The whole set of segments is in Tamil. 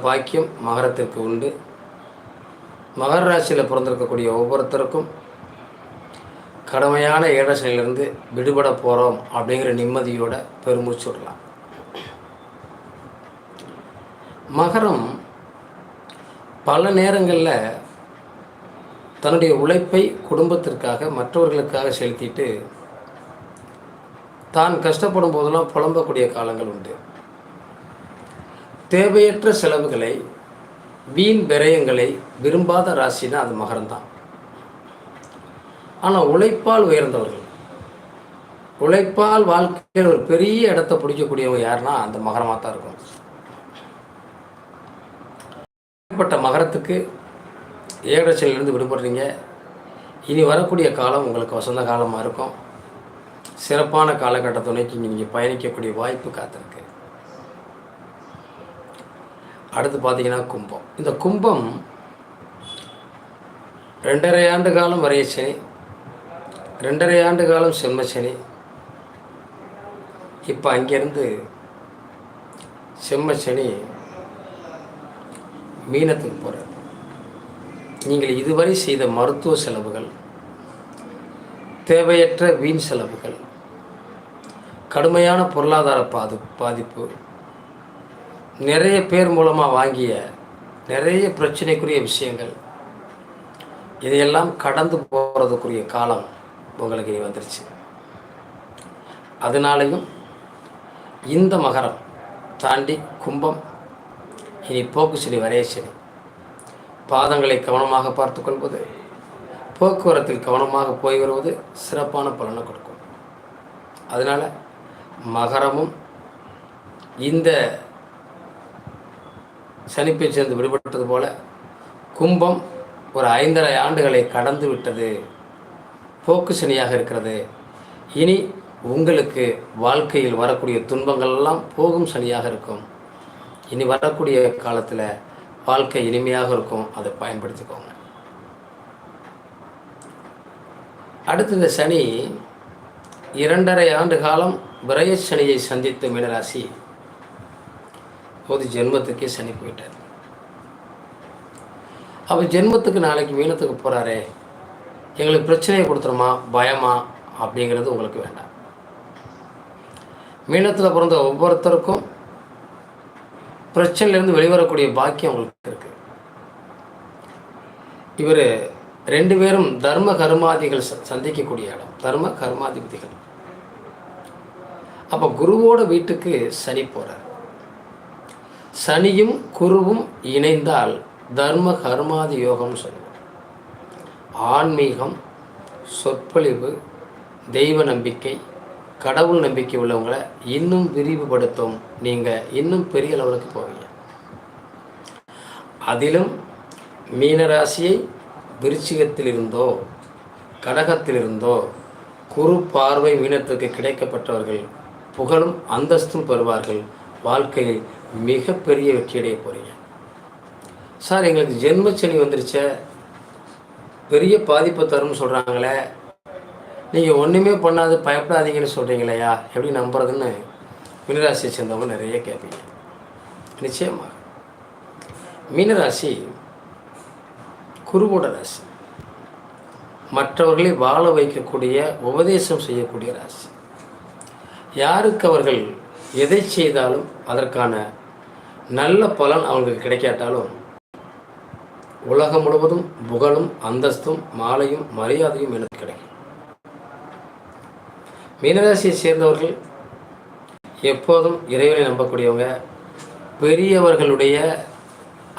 பாக்கியம் மகரத்திற்கு உண்டு. மகர ராசியில் பிறந்திருக்கக்கூடிய ஒவ்வொருத்தருக்கும் கடுமையான ஏழசையிலிருந்து விடுபட போகிறோம் அப்படிங்கிற நிம்மதியோட பெருமூச்சு விடலாம். மகரம் பல நேரங்களில் தன்னுடைய உழைப்பை குடும்பத்திற்காக மற்றவர்களுக்காக செலுத்திட்டு தான் கஷ்டப்படும் போதெல்லாம் புலம்பக்கூடிய காலங்கள் உண்டு. தேவையற்ற செலவுகளை, வீண் விரயங்களை விரும்பாத ராசினா அது மகரம்தான். ஆனால் உழைப்பால் உயர்ந்தவர்கள், உழைப்பால் வாழ்க்கையில் ஒரு பெரிய இடத்தை பிடிக்கக்கூடியவங்க யாருன்னா அந்த மகரமாக தான் இருக்கும். இப்படிப்பட்ட மகரத்துக்கு ஏழரையிலிருந்து விடுபடுறீங்க. இனி வரக்கூடிய காலம் உங்களுக்கு வசந்த காலமாக இருக்கும். சிறப்பான காலகட்டத்தை நோக்கி நீங்கள் பயணிக்கக்கூடிய வாய்ப்பு காத்திருக்கு. அடுத்து பார்த்தீங்கன்னா கும்பம். இந்த கும்பம் 2.5 ஆண்டு காலம் வரைய சனி, 2.5 ஆண்டு காலம் செம்ம சனி. இப்போ அங்கேருந்து செம்ம சனி மீனத்துக்கு போகிறார். நீங்கள் இதுவரை செய்த மருத்துவ செலவுகள், தேவையற்ற வீண் செலவுகள், கடுமையான பொருளாதார பாதிப்பு, நிறைய பேர் மூலமாக வாங்கிய நிறைய பிரச்சனைக்குரிய விஷயங்கள், இதையெல்லாம் கடந்து போகிறதுக்குரிய காலம் உங்களுக்கு இனி வந்துருச்சு. அதனாலையும் இந்த மகரம் தாண்டி கும்பம் இனி போக்கு சனி வரைய சனி. பாதங்களை கவனமாக பார்த்து கொள்வது, போக்குவரத்தில் கவனமாக போய் வருவது சிறப்பான பலனை கொடுக்கும். அதனால் மகரமும் இந்த சனிப்பை சேர்ந்து விடுபட்டது போல கும்பம் ஒரு 5.5 ஆண்டுகளை கடந்து விட்டது, போக்கு சனியாக இருக்கிறது. இனி உங்களுக்கு வாழ்க்கையில் வரக்கூடிய துன்பங்கள் எல்லாம் போகும் சனியாக இருக்கும். இனி வரக்கூடிய காலத்தில் வாழ்க்கை இனிமையாக இருக்கும். அதை பயன்படுத்திக்கோங்க. அடுத்து இந்த சனி 2.5 ஆண்டு காலம் விரய சனியை சந்தித்த மீனராசி போது ஜென்மத்துக்கே சனி போயிட்டார். அப்போ ஜென்மத்துக்கு நாளைக்கு மீனத்துக்கு போகிறாரே, எங்களுக்கு பிரச்சனையை கொடுத்துருமா, பயமா அப்படிங்கிறது உங்களுக்கு வேண்டாம். மீனத்தில் பிறந்த ஒவ்வொருத்தருக்கும் பிரச்சனையிலேருந்து வெளிவரக்கூடிய பாக்கியம் உங்களுக்கு இருக்கு. இவர் 2 பேரும் தர்ம கர்மாதிகள் சந்திக்கக்கூடிய இடம், தர்ம கர்மாதிபதிகள். அப்போ குருவோட வீட்டுக்கு சனி போகிறார். சனியும் குருவும் இணைந்தால் தர்ம கர்மாதி யோகம்னு சொல்லுவோம். ஆன்மீகம், சொற்பொழிவு, தெய்வ நம்பிக்கை, கடவுள் நம்பிக்கை உள்ளவங்களை இன்னும் விரிவுபடுத்தும். நீங்கள் இன்னும் பெரிய லெவலுக்கு போவீங்க. அதிலும் மீனராசியை விருச்சிகத்திலிருந்தோ கடகத்திலிருந்தோ குரு பார்வை மீனத்துக்கு கிடைக்கப்பட்டவர்கள் புகழும் அந்தஸ்தும் பெறுவார்கள். வாழ்க்கையில் மிகப்பெரிய வெற்றியடைய போகிறீங்க. சார், எங்களுக்கு ஜென்மச்சனி வந்துருச்ச, பெரிய பாதிப்பை தரும்னு சொல்கிறாங்களே, நீங்கள் ஒன்றுமே பண்ணாது பயப்படாதீங்கன்னு சொல்கிறீங்களையா, எப்படி நம்புறதுன்னு மீனராசியை சேர்ந்தவங்க நிறைய கேட்பீங்க. நிச்சயமாக மீனராசி குருவோட ராசி, மற்றவர்களை வாழ வைக்கக்கூடிய, உபதேசம் செய்யக்கூடிய ராசி. யாருக்கு அவர்கள் எதை செய்தாலும் அதற்கான நல்ல பலன் அவங்களுக்கு கிடைக்காட்டாலும் உலகம் முழுவதும் புகழும் அந்தஸ்தும் மாலையும் மரியாதையும் எனக்கு கிடைக்கும். மீனராசியை சேர்ந்தவர்கள் எப்போதும் இறைவனை நம்பக்கூடியவங்க, பெரியவர்களுடைய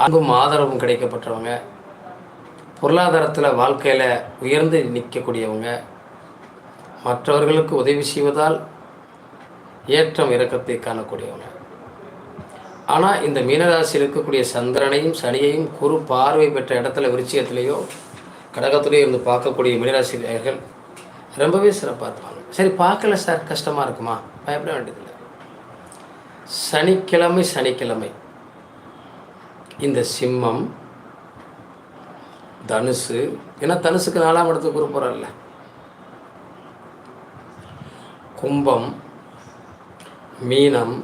அன்பும் ஆதரவும் கிடைக்கப்பட்டவங்க, பொருளாதாரத்தில் வாழ்க்கையில் உயர்ந்து நிற்கக்கூடியவங்க, மற்றவர்களுக்கு உதவி செய்வதால் ஏற்றம் இறக்கத்தை காணக்கூடியவங்க. ஆனால் இந்த மீனராசியில் இருக்கக்கூடிய சந்திரனையும் சனியையும் குரு பார்வை பெற்ற இடத்துல விருச்சிகத்திலேயோ கடகத்திலேயோ இருந்து பார்க்கக்கூடிய மீனராசிரியர்கள் ரொம்பவே சிறப்பாக இருப்பாங்க. சரி, பார்க்கல சார், கஷ்டமாக இருக்குமா? பயப்பட வேண்டியதில்லை. சனிக்கிழமை இந்த சிம்மம், தனுசு, ஏன்னா தனுசுக்கு 4ஆம் இடத்துக்கு குரு போகிறார்ல, கும்பம், மீனம்,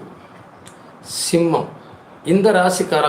சிம்மம், இந்த ராசிக்கார